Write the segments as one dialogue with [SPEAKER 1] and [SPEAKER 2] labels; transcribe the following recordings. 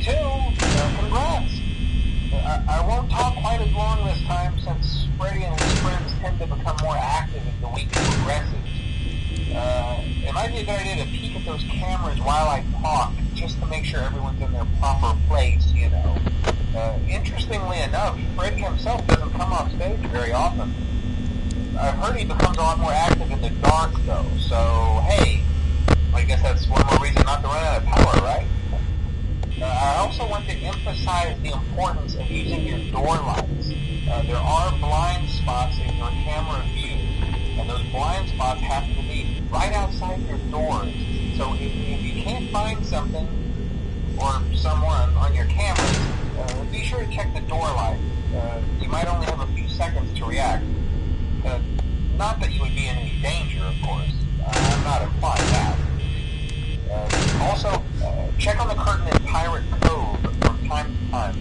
[SPEAKER 1] too. Congrats. I won't talk quite as long this time since Freddy and his friends tend to become more active as the week progresses. It might be a good idea to peek at those cameras while I talk, just to make sure everyone's in their proper place, you know. Interestingly enough, Freddy himself doesn't come off stage very often. I've heard he becomes a lot more active in the dark, though, so hey, I guess that's one more reason not to run out of power, right? I also want to emphasize the importance of using your door lights. There are blind spots in your camera view, and those blind spots happen to be right outside your doors. So if you can't find something or someone on your cameras, be sure to check the door light. You might only have a few seconds to react. Not that you would be in any danger, of course. I'm not implying that. Also, check on the curtain in Pirate Cove from time to time.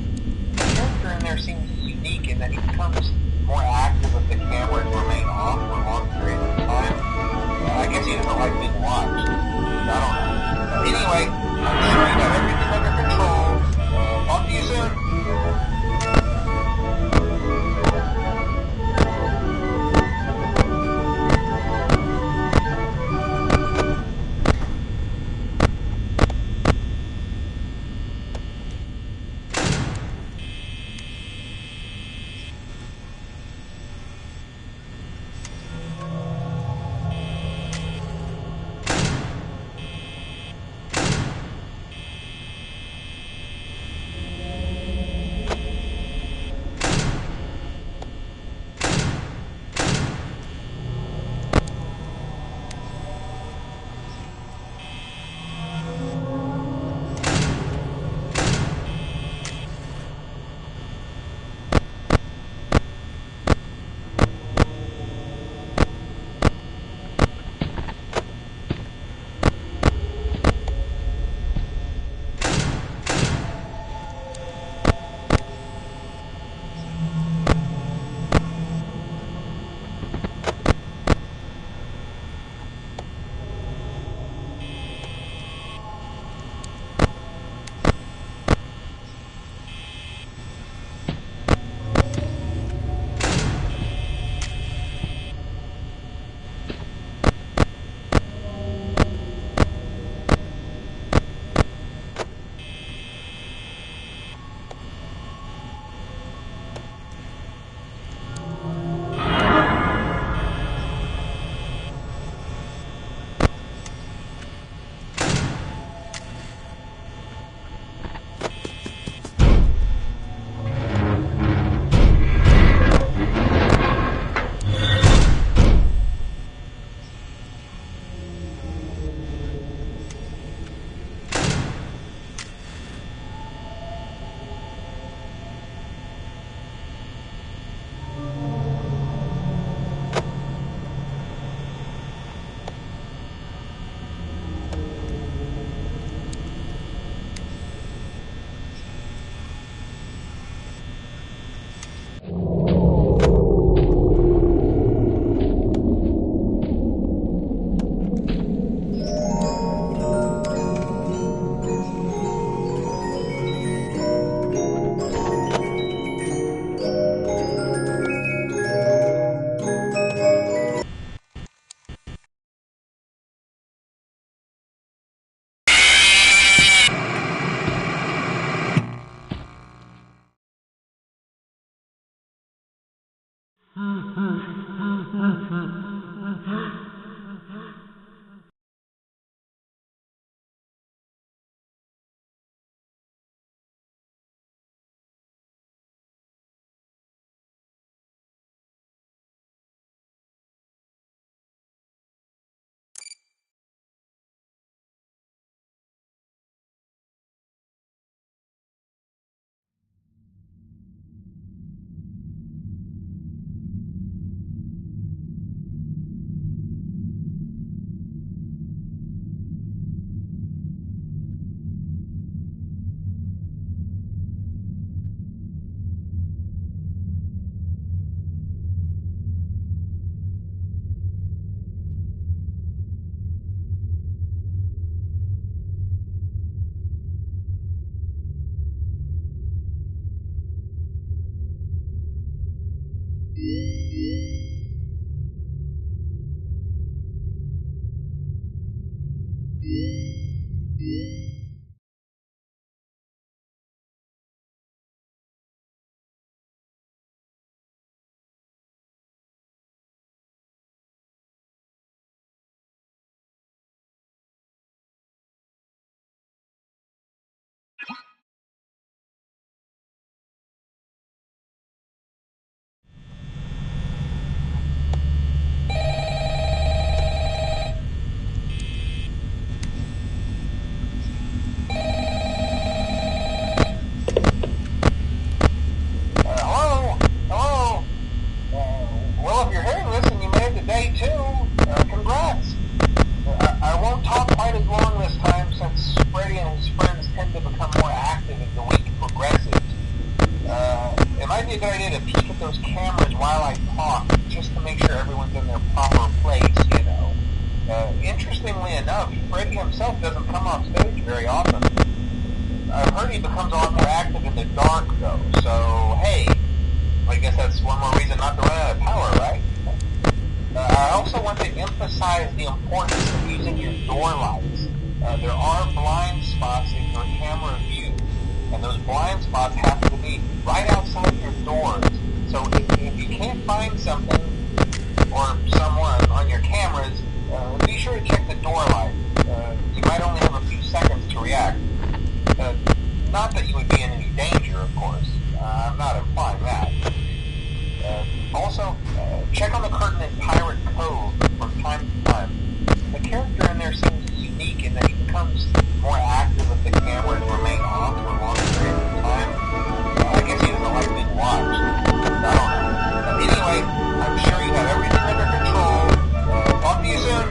[SPEAKER 1] The character in there seems unique in that he becomes more active if the cameras remain off for long periods of time. I guess he doesn't like being watched. I don't know. Anyway, I'm sure you got everything under control. Talk to you soon. Hello? Hello? Well, if you're hearing this and you made it to day 2, congrats. I won't talk quite as long this time since Freddy and his friends tend to become more active as the week progresses. It might be a good idea to peek at those cameras while I talk, just to make sure everyone's in their proper place. Interestingly enough, Freddy himself doesn't come off stage very often. I've heard he becomes a lot more active in the dark, though, so hey, I guess that's one more reason not to run out of power, right? I also want to emphasize the importance of using your door lights. There are blind spots in your camera view, and those blind spots happen to be right outside your doors. So if you can't find something or someone on your cameras, be sure to check the door light. You might only have a few seconds to react. Not that you would be in any danger, of course. I'm not implying that. Also, check on the curtain in Pirate Cove from time to time. The character in there seems unique in that he becomes more active if the cameras remain off for long periods of time. I guess he doesn't like being watched. I don't know. Anyway, I'm sure you have everything under control. Talk to you soon.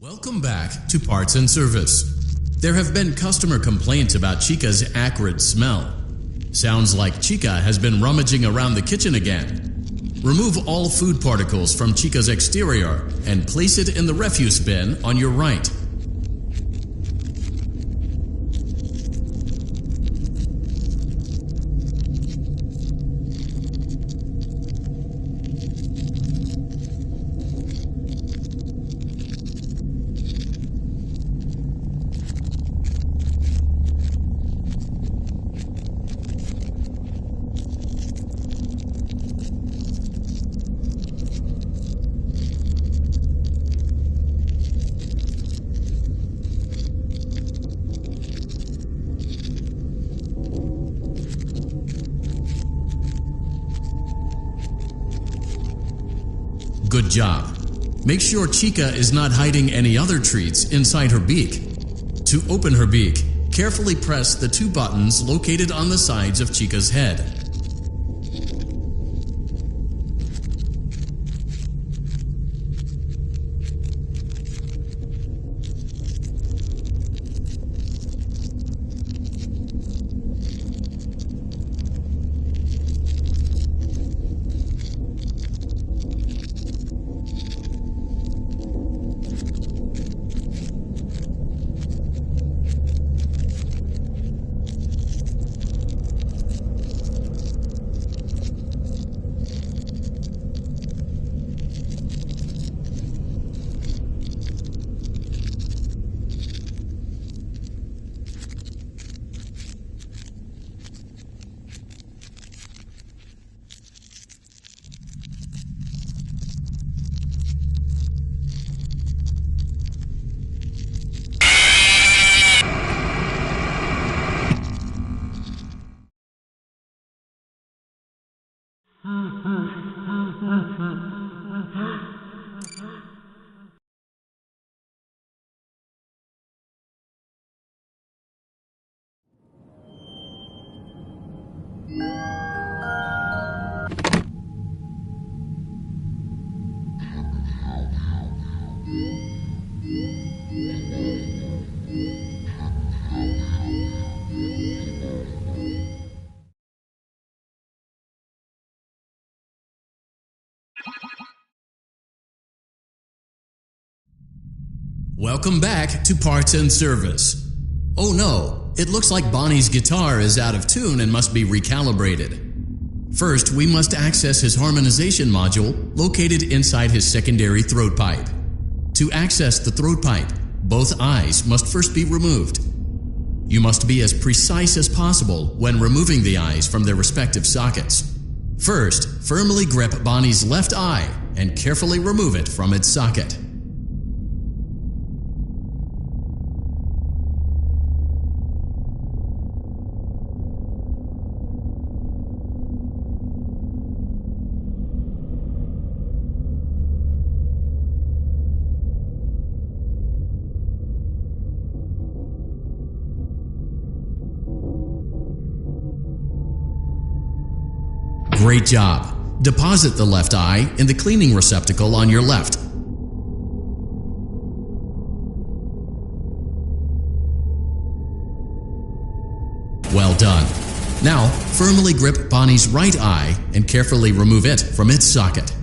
[SPEAKER 2] Welcome back to Parts and Service. There have been customer complaints about Chica's acrid smell. Sounds like Chica has been rummaging around the kitchen again. Remove all food particles from Chica's exterior and place it in the refuse bin on your right. Good job. Make sure Chica is not hiding any other treats inside her beak. To open her beak, carefully press the two buttons located on the sides of Chica's head. Welcome back to Parts and Service. Oh no, it looks like Bonnie's guitar is out of tune and must be recalibrated. First, we must access his harmonization module located inside his secondary throat pipe. To access the throat pipe, both eyes must first be removed. You must be as precise as possible when removing the eyes from their respective sockets. First, firmly grip Bonnie's left eye and carefully remove it from its socket. Great job. Deposit the left eye in the cleaning receptacle on your left. Well done. Now, firmly grip Bonnie's right eye and carefully remove it from its socket.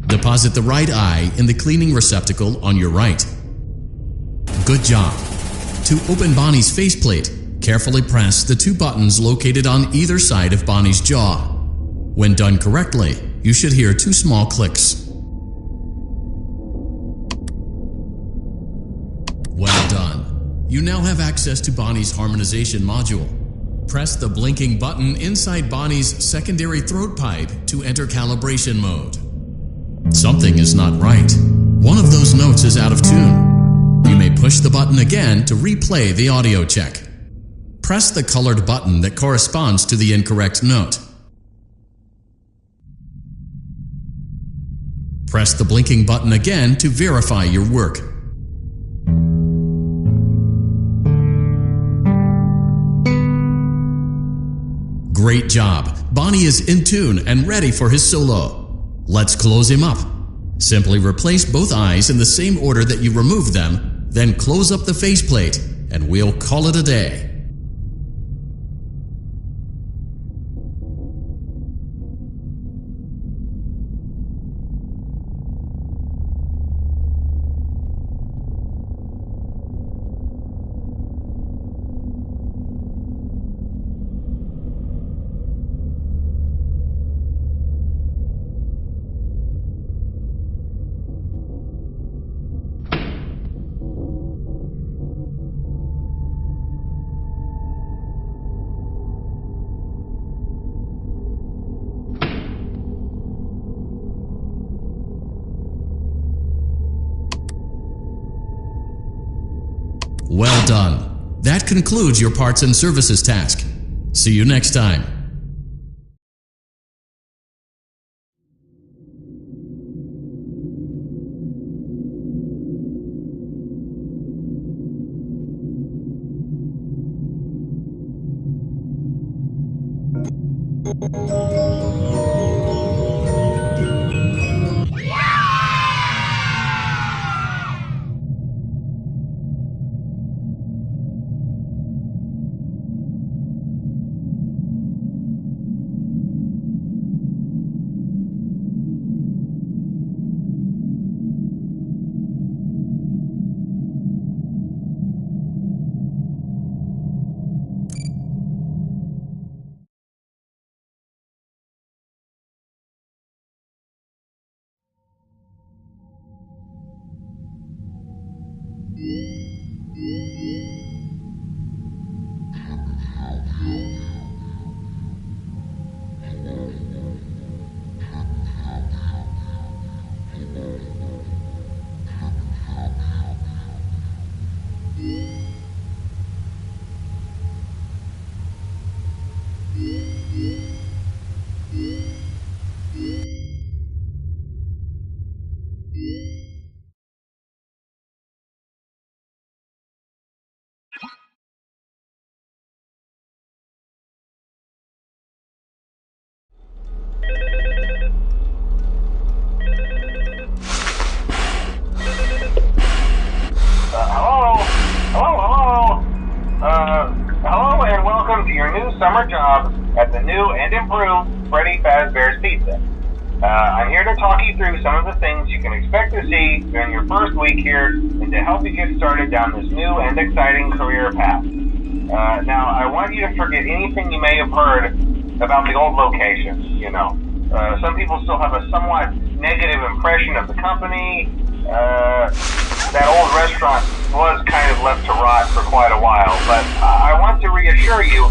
[SPEAKER 2] Deposit the right eye in the cleaning receptacle on your right. Good job. To open Bonnie's faceplate, carefully press the two buttons located on either side of Bonnie's jaw. When done correctly, you should hear two small clicks. Well done. You now have access to Bonnie's harmonization module. Press the blinking button inside Bonnie's secondary throat pipe to enter calibration mode. Something is not right. One of those notes is out of tune. You may push the button again to replay the audio check. Press the colored button that corresponds to the incorrect note. Press the blinking button again to verify your work. Great job! Bonnie is in tune and ready for his solo. Let's close him up. Simply replace both eyes in the same order that you removed them, then close up the faceplate, and we'll call it a day. Well done. That concludes your parts and services task. See you next time.
[SPEAKER 1] Hello and welcome to your new summer job at the new and improved Freddy Fazbear's Pizza. I'm here to talk you through some of the things you can expect to see during your first week here and to help you get started down this new and exciting career path. Now, I want you to forget anything you may have heard about the old location, some people still have a somewhat negative impression of the company. That old restaurant was kind of left to rot for quite a while, but I want to reassure you,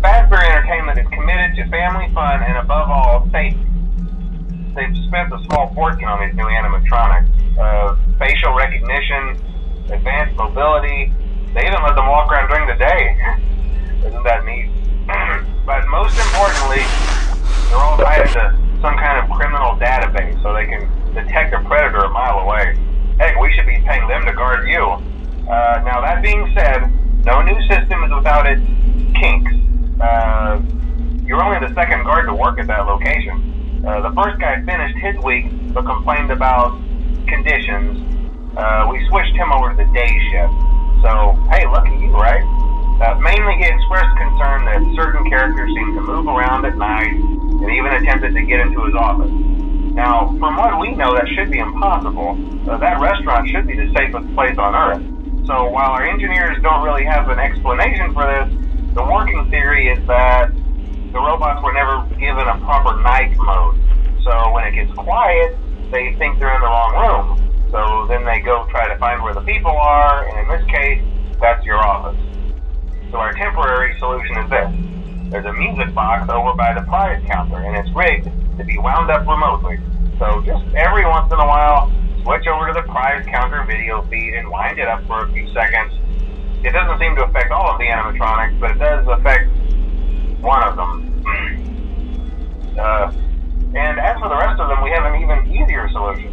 [SPEAKER 1] Fazbear Entertainment is committed to family fun and above all, safety. They've spent a small fortune on these new animatronics. Facial recognition, advanced mobility, they even let them walk around during the day. Isn't that neat? But most importantly, they're all tied into some kind of criminal database so they can detect a predator a mile away. Heck, we should be paying them to guard you. Now that being said, no new system is without its kinks. You're only the second guard to work at that location. The first guy finished his week but complained about conditions. We switched him over to the day shift. So, hey, lucky you, right? Mainly he expressed concern that certain characters seemed to move around at night and even attempted to get into his office. Now, from what we know, that should be impossible. That restaurant should be the safest place on Earth. So while our engineers don't really have an explanation for this, the working theory is that the robots were never given a proper night mode. So when it gets quiet, they think they're in the wrong room. So then they go try to find where the people are, and in this case, that's your office. So our temporary solution is this. There's a music box over by the prize counter, and it's rigged to be wound up remotely. So just every once in a while, switch over to the prize counter video feed and wind it up for a few seconds. It doesn't seem to affect all of the animatronics, but it does affect one of them. And as for the rest of them, we have an even easier solution.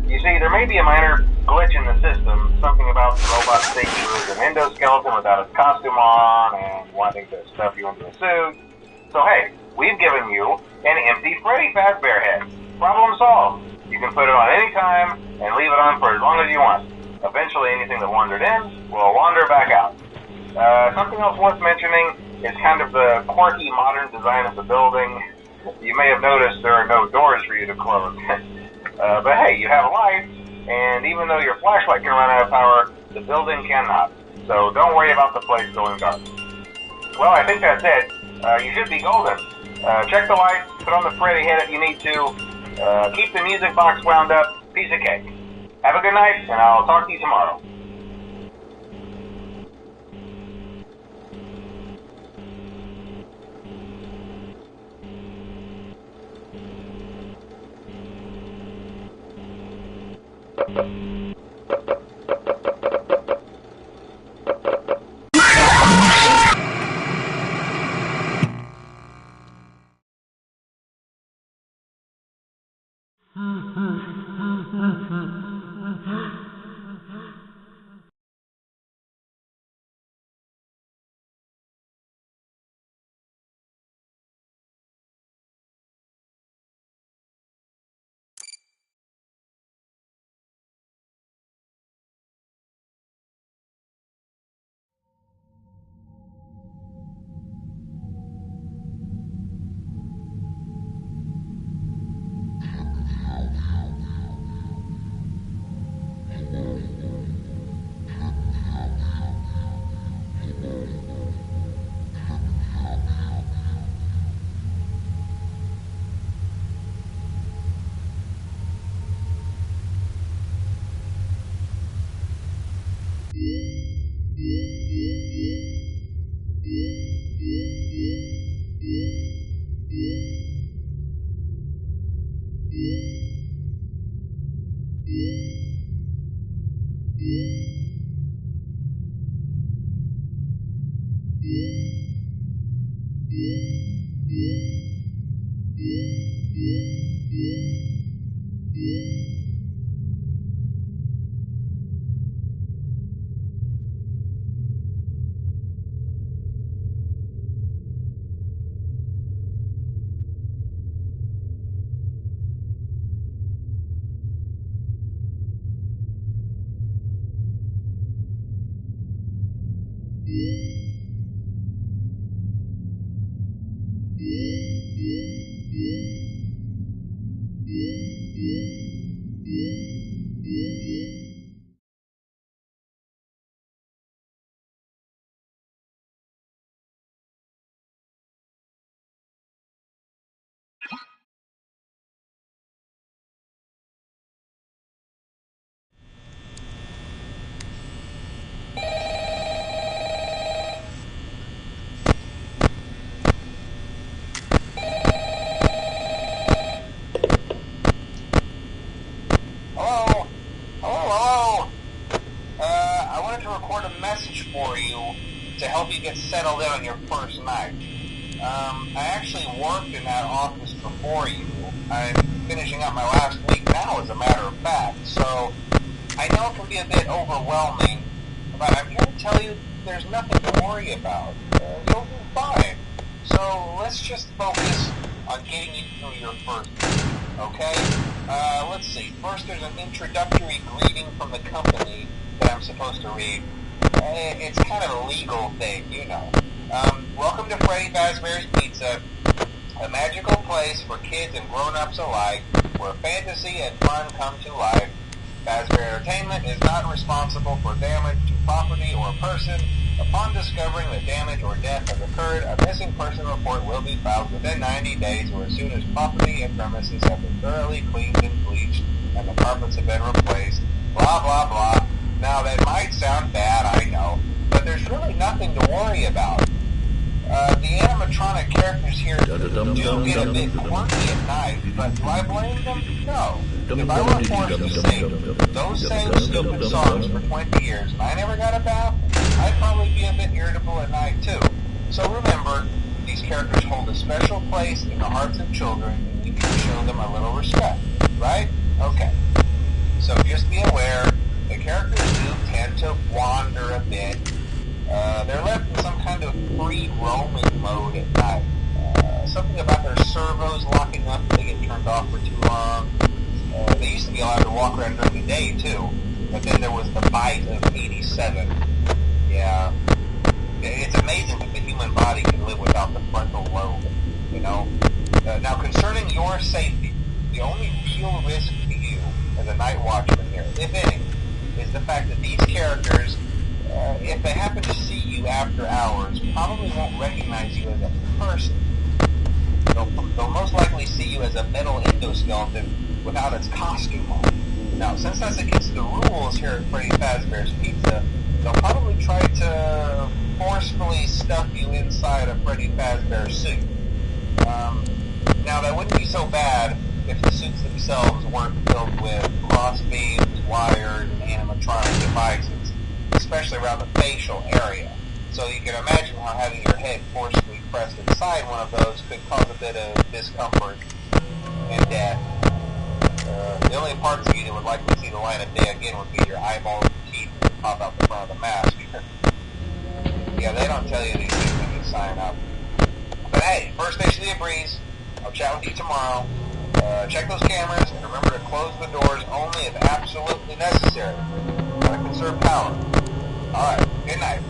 [SPEAKER 1] You see, there may be a minor glitch in the system, something about the robot thinking he was an endoskeleton without his costume on and wanting to stuff you into a suit. So hey, we've given you an empty Freddy Fazbear head. Problem solved. You can put it on any time and leave it on for as long as you want. Eventually, anything that wandered in will wander back out. Something else worth mentioning is kind of the quirky modern design of the building. You may have noticed there are no doors for you to close. But hey, you have a light, and even though your flashlight can run out of power, the building cannot. So don't worry about the place going dark. Well, I think that's it. You should be golden. Check the lights, put on the Freddy head if you need to. Keep the music box wound up. Piece of cake. Have a good night, and I'll talk to you tomorrow. For you to help you get settled in on your first night. I actually worked in that office before you. I'm finishing up my last week now, as a matter of fact, so I know it can be a bit overwhelming, but I'm here to tell you there's nothing to worry about. You'll be fine. So let's just focus on getting you through your first week, okay? Let's see. First, there's an introductory greeting from the company that I'm supposed to read. It's kind of a legal thing, you know. Welcome to Freddy Fazbear's Pizza, a magical place for kids and grown-ups alike, where fantasy and fun come to life. Fazbear Entertainment is not responsible for damage to property or person. Upon discovering that damage or death has occurred, a missing person report will be filed within 90 days or as soon as property and premises have been thoroughly cleaned and bleached and the carpets have been replaced. Blah, blah, blah. Now, that might sound bad, I know, but there's really nothing to worry about. The animatronic characters here do get a bit quirky at night, but do I blame them? No. If I were forced to sing those same stupid songs for 20 years and I never got a bath, I'd probably be a bit irritable at night, too. So remember, these characters hold a special place in the hearts of children, and we need to show them a little respect, right? Okay. So just be aware, the characters do tend to wander a bit. They're left in some kind of free roaming mode at night. Something about their servos locking up if they get turned off for too long. They used to be allowed to walk around during the day too, but then there was the bite of 87. Yeah, it's amazing that the human body can live without the frontal lobe, you know? Now, concerning your safety, the only real risk to you as a night watchman here, if any, is the fact that these characters, if they happen to see you after hours, probably won't recognize you as a person. They'll most likely see you as a metal endoskeleton without its costume on. Now, since that's against the rules here at Freddy Fazbear's Pizza, they'll probably try to forcefully stuff you inside a Freddy Fazbear suit. Now, that wouldn't be so bad if the suits themselves weren't filled with cross beams, wires, and animatronic devices, especially around the facial area. So you can imagine how having your head forcibly pressed inside one of those could cause a bit of discomfort and death. The only parts of you that would likely see the light of day again would be your eyeballs and teeth that pop out the front of the mask. Yeah, they don't tell you these things when you sign up. But hey, first station of the breeze. I'll chat with you tomorrow. Check those cameras and remember to close the doors only if absolutely necessary. Gotta conserve power. Alright, good night.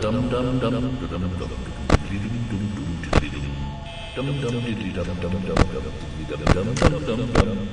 [SPEAKER 3] dum dum dum dum dum dum dum dum dum.